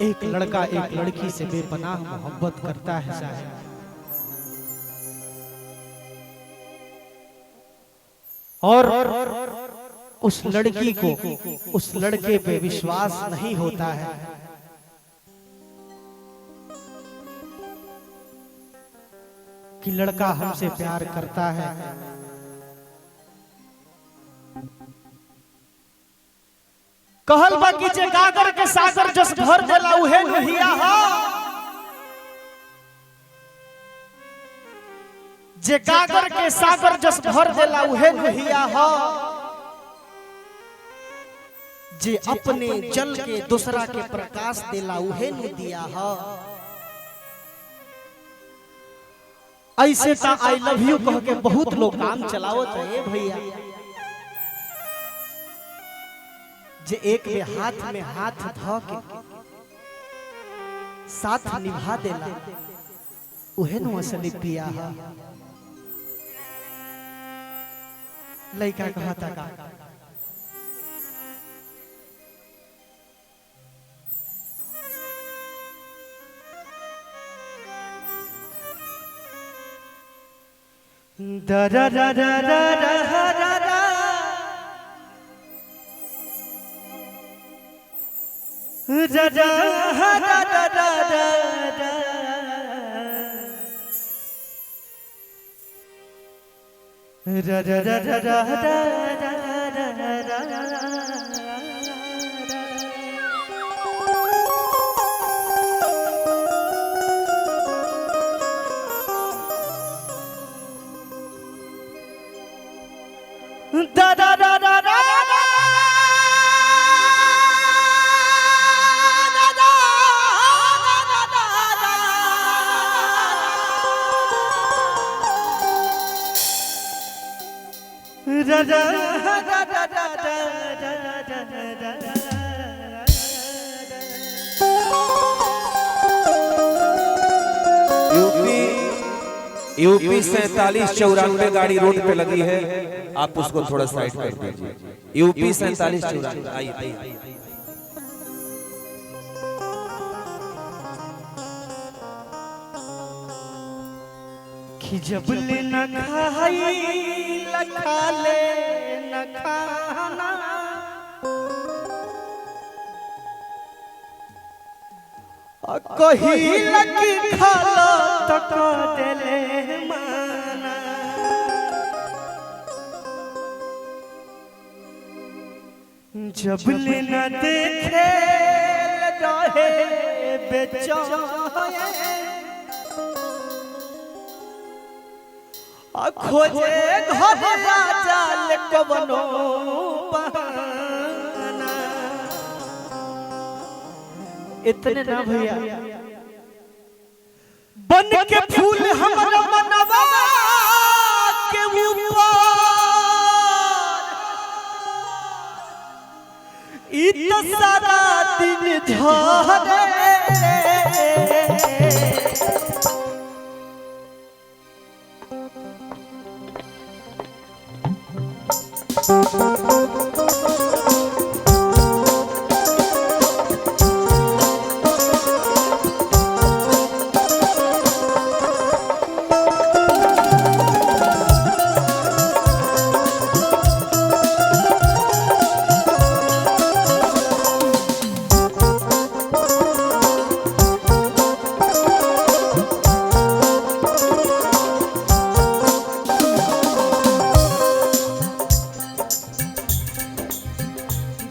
एक लड़का एक लड़की से बेपनाह मोहब्बत करता है साहब, और उस लड़की को उस लड़के पे विश्वास नहीं होता है। कि लड़का हमसे प्यार करता है, कहल बाकी जे गागर के सागर जस भर देला उहे नहिया हा, जे गागर के सागर जस भर देला उहे नहिया हा, जे अपने जल के दूसरा के प्रकाश देला उहे नदिया हा। ऐसे ता आई लव यू कह के बहुत लोग काम चलावत है भैया, जे एक के हाथ में हाथ ध के साथ निभा देला उहे नु असली पिया हा। लइका कहता का दा दा दा दा दा दा दा दा दा दा दा दा da da da da da da UP 4794 गाड़ी रोड पे लगी है, आप उसको थोड़ा साइड कर दीजिए। यूपी 4794 आइए। कि जब ले न खाई लखा ले न खाना, कही लगी खाला तक देले माना। जब ले न देखे रहे बेचैन, खोजे घर राजा ले कवनो बहाना। इतने ना भैया, बन के फूल हमरा मनवा के ऊपर इत सारा दिन झरे।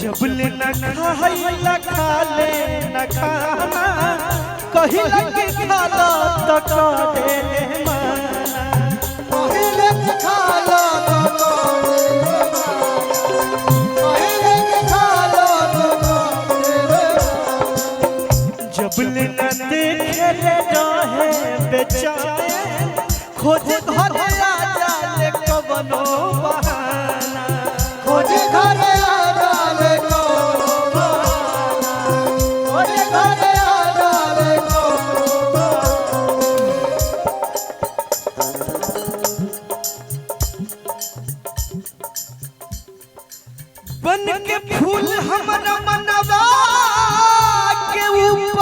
जब ले न खाई लखा ले न खाना, कही लगे खाला तक दे माना। कही लगे खाला तक दे माना, कही लगे खाला तक दे माना। जब ले न देखे ले रहे बेचैन, खोजे घर आजा ले कवनो बहाना। खोजे घर बन के फूल हमरा मनवा के ऊपर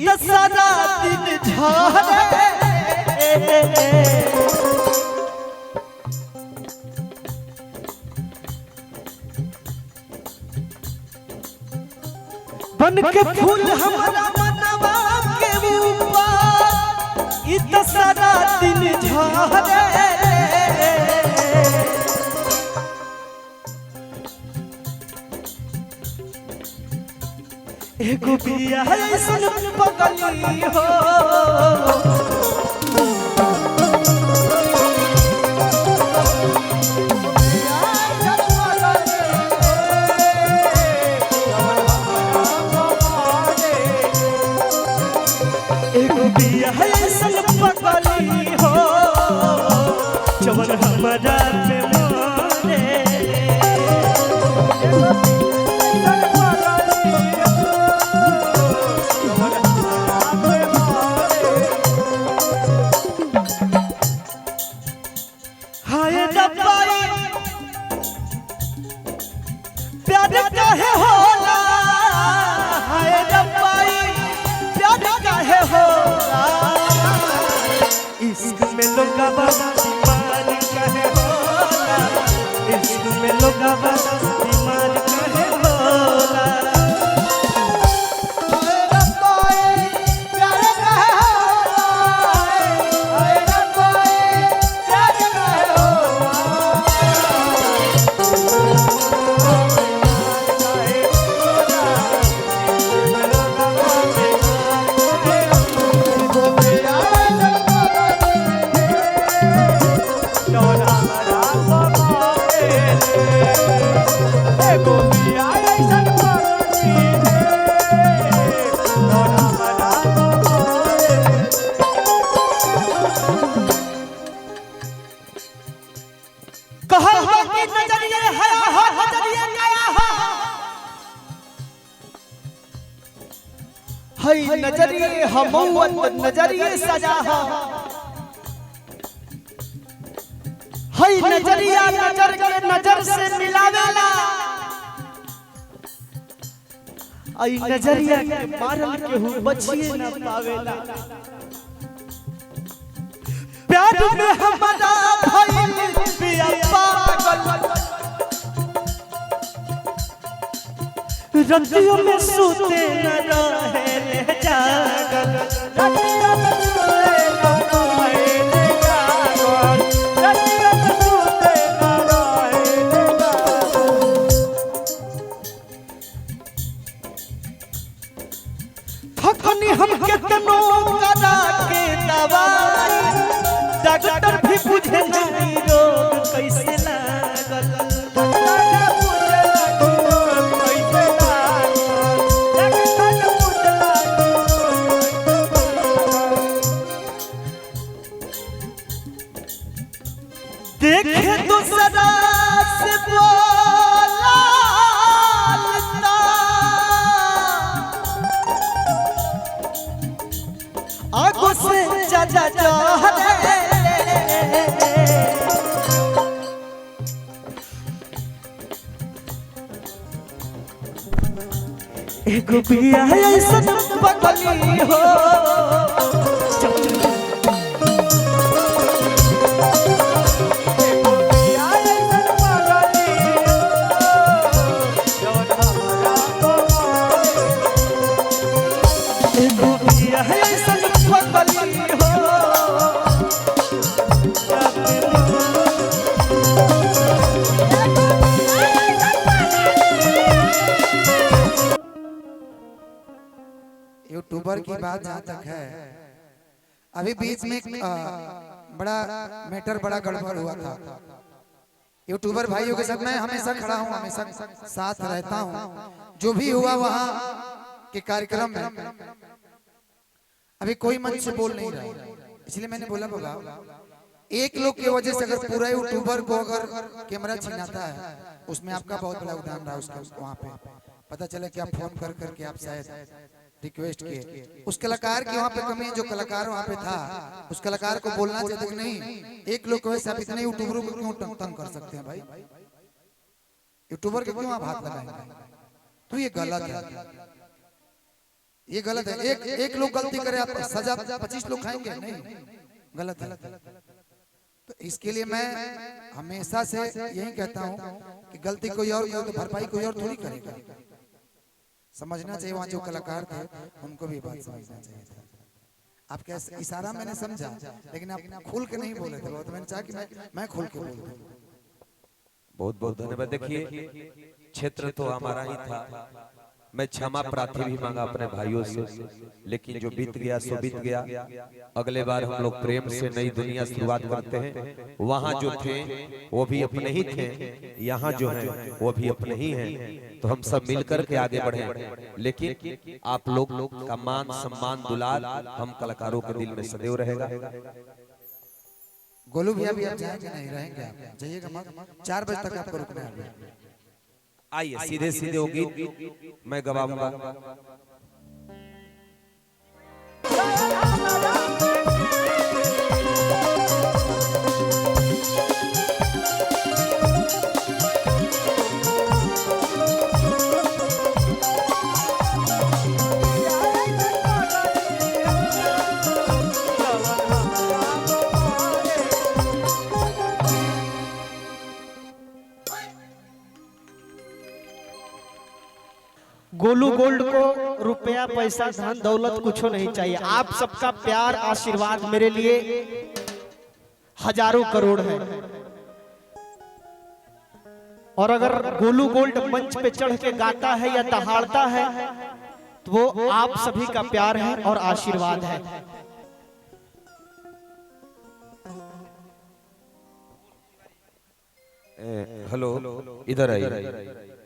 इत सारा दिन झारे बन के फूल हमारा मनवा के ऊपर इत सारा दिन झारे एगो बिया ऐसन पगली हो एगो बिया ऐसन पगली हो जवन हमारा पे मारे प्यार काहे होला हाय रब्बाई प्यार काहे होला इश्क में लोगवा बीमार काहे होला इश्क में लोगवा बीमार काहे होला हाय रब्बाई प्यार काहे होला हाय रब्बाई प्यार काहे होला नजरिए हमौत नजरिए सजा हई नजरिया नजर के नजर से मिलावेला आई नजरिया के मारल के हु बचिए न पावेला प्यार में हमारा भइल पिया पागल रतियों में सूते न रहे ले जागल रतियों में सूते न रहे ले जागल रतियों में सूते न रहे ले जागल थकनी हम कितनो करा के दवाई डॉक्टर भी बुझे नहीं रोग कैसे लागल देखे दूसरा से बोला आगो से जा रे एगो बिया ऐसन पगली हो यूट्यूबर की बात जहाँ तक है अभी बीच में बड़ा मैटर बड़ा गड़बड़ हुआ था यूट्यूबर भाइयों के साथ मैं हमेशा खड़ा हूँ हमेशा साथ रहता हूँ जो भी हुआ वहाँ के कार्यक्रम में अभी कोई मन से बोल नहीं रहा इसलिए मैंने बोला बाबा एक लोग की वजह से अगर पूरा यूट्यूबर को अगर कैमरा छीनाता है उसमें आपका बहुत बड़ा उदाहरण रहा उसका वहाँ पे पता चला कि आप फोन कर करके आप शायद रिक्वेस्ट किए उस कलाकार की वहाँ पे कमी है जो कलाकार वहाँ पे था उस कलाकार को बोलना चाहिए नहीं एक लोग को वैसे आप इतने यूट्यूबरों को क्यों तंग कर सकते हैं भाई यूट्यूबर के क्यों आप हाथ लगाएंगे तो ये गलत है ये गलत है। एक लोग गलती करे आप सजा 25 लोग खाएंगे, नहीं, गलत है। तो इसके लिए मैं हमेशा से यही कहता हूँ कि गलती कोई और करे तो भरपाई कोई और थोड़ी करेगा। समझना चाहिए, वहाँ जो कलाकार थे उनको भी बात समझना चाहिए था। आप कैसे इशारा मैंने समझा, लेकिन आप खुल के नहीं बोले थे, तो मैंने चाहा कि मैं खुल के बोल दूं। बहुत बहुत धन्यवाद। देखिए क्षेत्र तो हमारा ही था, मैं क्षमा प्रार्थी भी मांगा अपने भाइयों से, लेकिन जो बीत गया सो बीत गया। अगले बार हम लोग प्रेम से नई दुनिया शुरुआत करते हैं। वहाँ जो थे वो भी अपने ही थे, यहाँ जो हैं वो भी अपने ही हैं, तो हम सब मिलकर के आगे बढ़े। लेकिन आप लोग का मान सम्मान दुलार हम कलाकारों के दिल में सदैव रहेगा। गोलू भैया भी आप जाएंगे नहीं, रहेंगे आप, जाइएगा मत। 4 बजे तक आपको रुकना है। आइए सीधे सीधे वो गीत मैं गवाऊंगा। गोलू गोल्ड को रुपया पैसा धन दौलत कुछ नहीं चाहिए। आप सबका प्यार आशीर्वाद मेरे लिए हजारों करोड़ है। और अगर गोलू गोल्ड मंच पे चढ़ के गाता है या दहाड़ता है तो वो आप सभी का प्यार है और आशीर्वाद है। हेलो, इधर आइए।